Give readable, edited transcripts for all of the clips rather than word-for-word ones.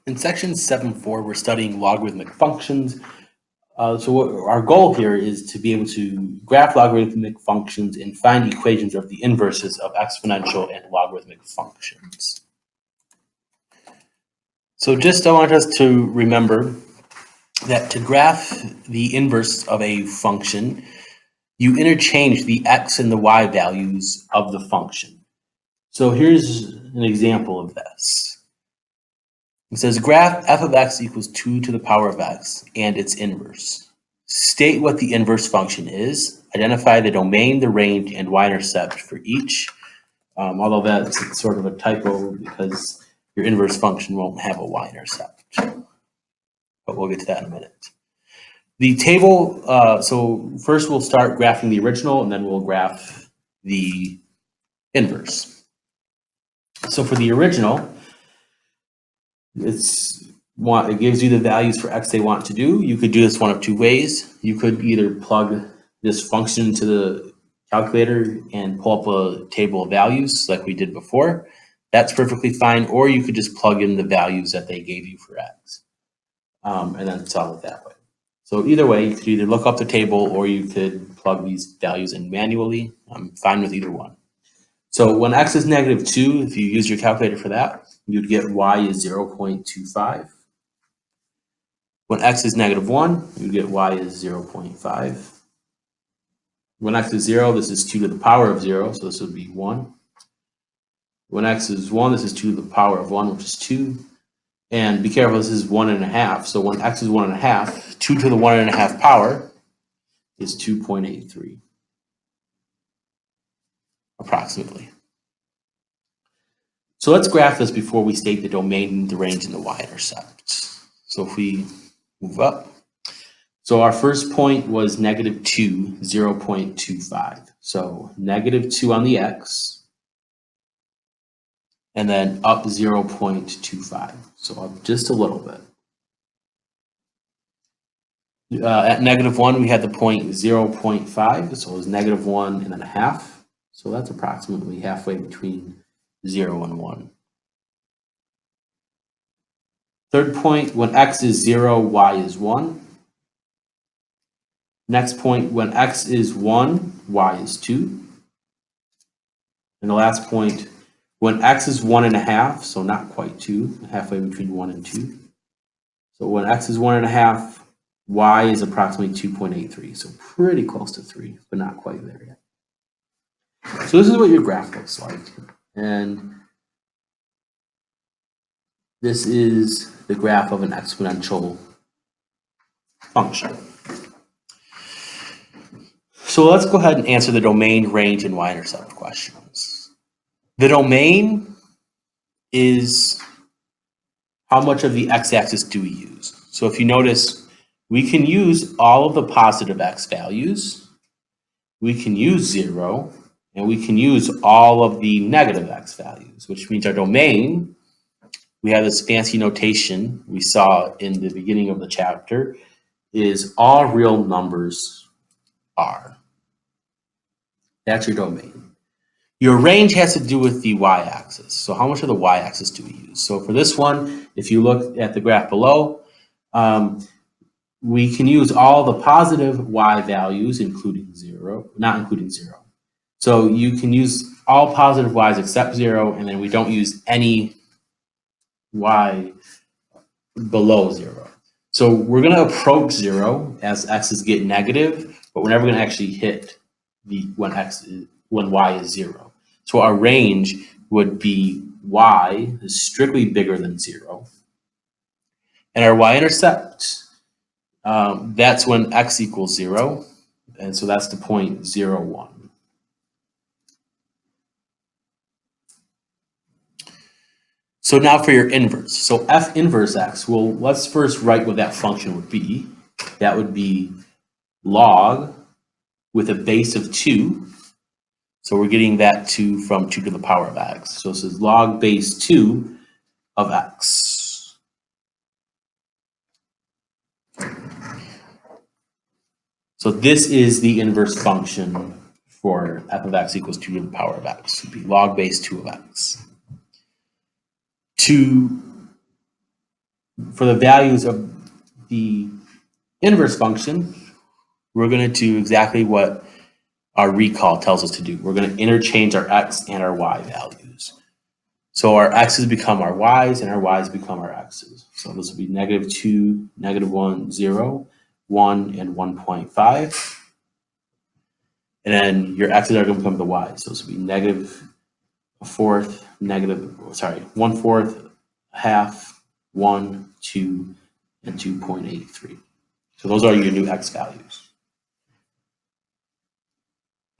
In section 7.4, we're studying logarithmic functions. Our goal here is to be able to graph logarithmic functions and find equations of the inverses of exponential and logarithmic functions. So I want us to remember that to graph the inverse of a function, you interchange the x and the y values of the function. So here's an example of this. It says graph f of x equals 2 to the power of x and its inverse. State what the inverse function is. Identify the domain, the range, and y-intercept for each. Although that's sort of a typo because your inverse function won't have a y-intercept. But we'll get to that in a minute. The table, so first we'll start graphing the original and then we'll graph the inverse. So for the original, it gives you the values for x they want to do. You could do this one of two ways. You could either plug this function into the calculator and pull up a table of values like we did before. That's perfectly fine. Or you could just plug in the values that they gave you for x and then solve it that way. So either way, you could either look up the table or you could plug these values in manually. I'm fine with either one. So when x is -2, if you use your calculator for that, you'd get y is 0.25. When x is -1, you'd get y is 0.5. When x is 0, this is 2 to the power of 0, so this would be 1. When x is 1, this is 2 to the power of 1, which is 2. And be careful, this is 1.5. So when x is 1.5, 2 to the 1.5 power is 2.83. Approximately. So let's graph this before we state the domain, the range, and the y-intercept. So if we move up, so our first point was -2, 0.25. So -2 on the x, and then up 0.25. So up just a little bit. At -1, we had the point 0.5, so it was -1 and then a half. So that's approximately halfway between 0 and 1. Third point, when x is 0, y is 1. Next point, when x is 1, y is 2. And the last point, when x is 1.5, so not quite 2, halfway between 1 and 2. So when x is 1.5, y is approximately 2.83, so pretty close to 3, but not quite there yet. So this is what your graph looks like. And this is the graph of an exponential function. So let's go ahead and answer the domain, range, and y-intercept questions. The domain is how much of the x-axis do we use? So if you notice, we can use all of the positive x values, we can use 0, and we can use all of the negative x values, which means our domain, we have this fancy notation we saw in the beginning of the chapter, is all real numbers are. That's your domain. Your range has to do with the y-axis. So how much of the y-axis do we use? So for this one, if you look at the graph below, we can use all the positive y values, including 0, not including 0. So you can use all positive y's except 0, and then we don't use any y below 0. So we're going to approach 0 as x's get negative, but we're never going to actually hit when y is 0. So our range would be y is strictly bigger than 0. And our y-intercept, that's when x equals 0. And so that's the point 0, 1. So now for your inverse. So f inverse x, well, let's first write what that function would be. That would be log with a base of 2. So we're getting that 2 from 2 to the power of x. So this is log base 2 of x. So this is the inverse function for f of x equals 2 to the power of x. It would be log base 2 of x. To for the values of the inverse function, we're going to do exactly what our recall tells us to do. We're going to interchange our x and our y values. So our x's become our y's and our y's become our x's. So this will be -2, -1, 0, 1, and 1.5. And then your x's are going to become the y's. So this will be -1/4, 1/4, half, 1, 2, and 2.83. So those are your new x values.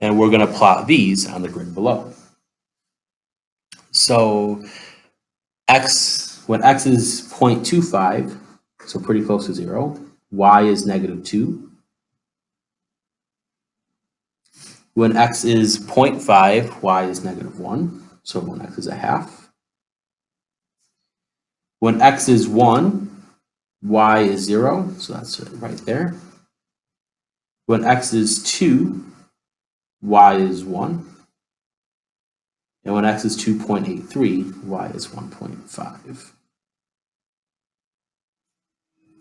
And we're going to plot these on the grid below. So when x is 0.25, so pretty close to 0, y is -2. When x is 0.5, y is -1, so when x is a half. When x is 1, y is 0, so that's right there. When x is 2, y is 1. And when x is 2.83, y is 1.5.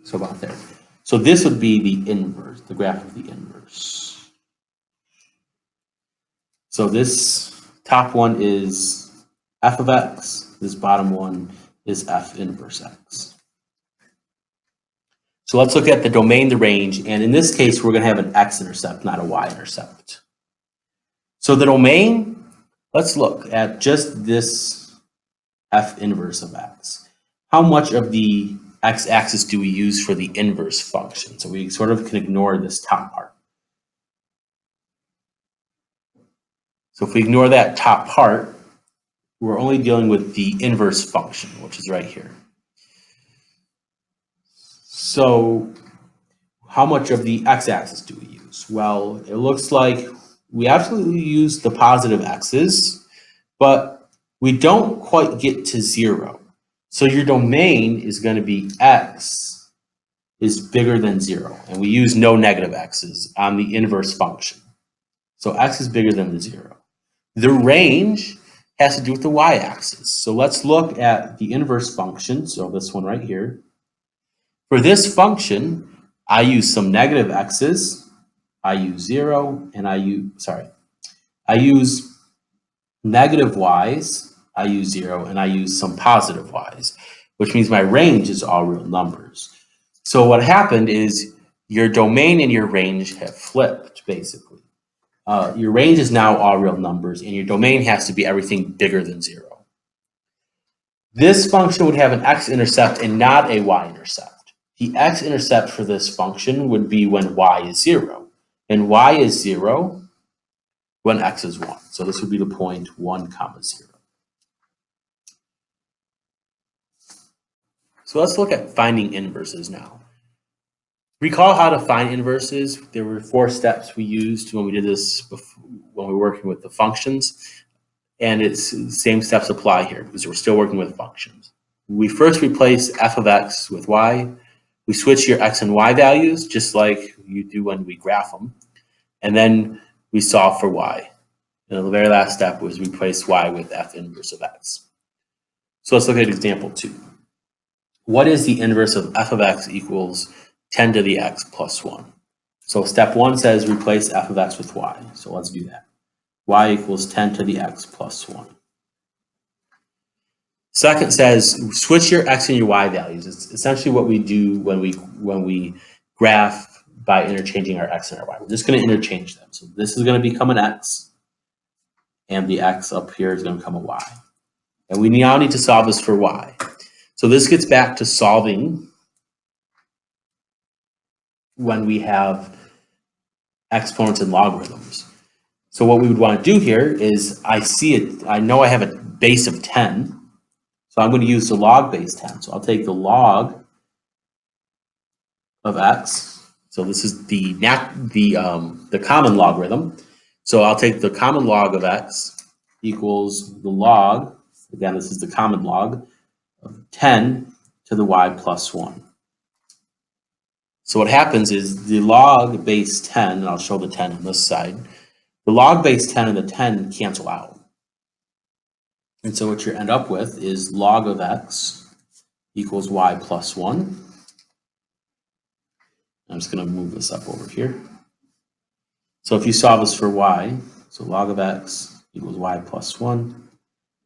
So about there. So this would be the inverse, the graph of the inverse. So this top one is f of x, this bottom one is f inverse x. So let's look at the domain, the range, and in this case, we're going to have an x-intercept, not a y-intercept. So the domain, let's look at just this f inverse of x. How much of the x-axis do we use for the inverse function? So we sort of can ignore this top part. So if we ignore that top part, we're only dealing with the inverse function, which is right here. So how much of the x-axis do we use? Well, it looks like we absolutely use the positive x's, but we don't quite get to 0. So your domain is going to be x is bigger than 0, and we use no negative x's on the inverse function. So x is bigger than the 0. The range has to do with the y-axis. So let's look at the inverse function, so this one right here. For this function, I use some negative x's, I use 0, and I use negative y's, I use 0, and I use some positive y's, which means my range is all real numbers. So what happened is your domain and your range have flipped, basically. Your range is now all real numbers, and your domain has to be everything bigger than 0. This function would have an x-intercept and not a y-intercept. The x-intercept for this function would be when y is 0, and y is 0 when x is 1. So this would be the point 1, 0. So let's look at finding inverses now. Recall how to find inverses. There were 4 steps we used when we did this before, when we were working with the functions, and it's the same steps apply here because we're still working with functions. We first replace f of x with y. We switch your x and y values just like you do when we graph them, and then we solve for y. And the very last step was replace y with f inverse of x. So let's look at example 2. What is the inverse of f of x equals 10 to the x plus 1? So step 1 says replace f of x with y. So let's do that. Y equals 10 to the x plus 1. Second says switch your x and your y values. It's essentially what we do when we graph by interchanging our x and our y. We're just going to interchange them. So this is going to become an x, and the x up here is going to become a y. And we now need to solve this for y. So this gets back to solving when we have exponents and logarithms. So what we would want to do here is I know I have a base of 10. So I'm going to use the log base 10. So I'll take the log of x. So this is the common logarithm. So I'll take the common log of x equals the log, again this is the common log, of 10 to the y plus 1. So what happens is the log base 10, and I'll show the 10 on this side, the log base 10 and the 10 cancel out. And so what you end up with is log of x equals y plus 1. I'm just going to move this up over here. So if you solve this for y, so log of x equals y plus 1.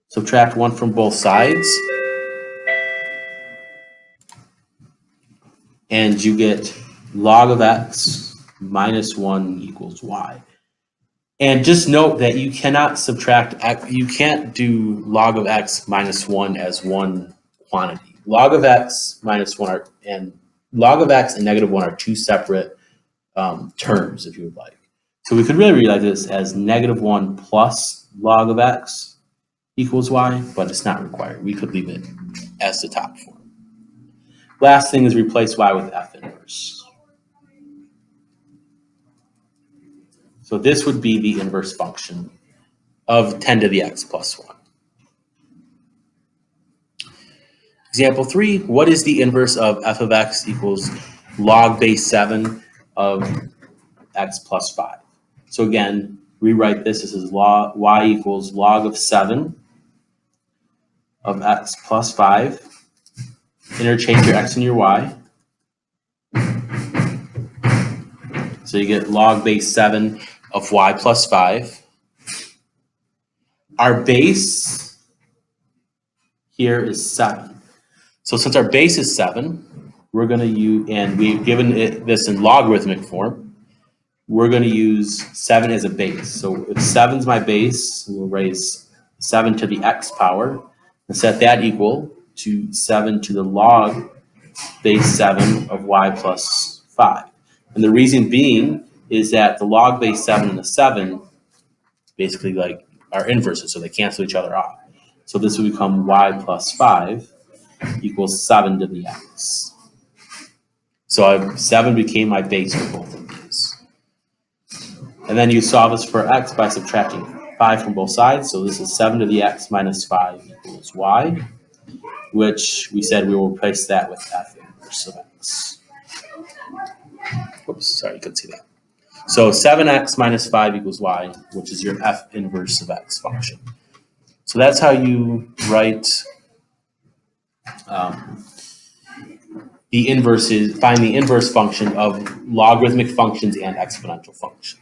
Subtract 1 from both sides. And you get log of x minus 1 equals y. And just note that you cannot subtract x, you can't do log of x minus 1 as one quantity. Log of x minus 1 are, and log of x and negative 1 are two separate terms, if you would like. So we could really rewrite this as negative 1 plus log of x equals y, but it's not required. We could leave it as the top form. Last thing is replace y with f inverse. So this would be the inverse function of 10 to the x plus 1. Example 3, what is the inverse of f of x equals log base 7 of x plus 5? So again, rewrite this as log y equals log of 7 of x plus 5. Interchange your x and your y. So you get log base 7 of y plus 5. Our base here is 7. So since our base is 7, we're going to use, and we've given it this in logarithmic form, we're going to use 7 as a base. So if 7 is my base, we'll raise 7 to the x power and set that equal to 7 to the log base 7 of y plus 5. And the reason being is that the log base 7 and the 7 basically like are inverses, so they cancel each other off. So this will become y plus 5 equals 7 to the x. So 7 became my base for both of these. And then you solve this for x by subtracting 5 from both sides. So this is 7 to the x minus 5 equals y, which we said we will replace that with f inverse of x. Oops, sorry, you couldn't see that. So 7x minus 5 equals y, which is your f inverse of x function. So that's how you write the inverses, find the inverse function of logarithmic functions and exponential functions.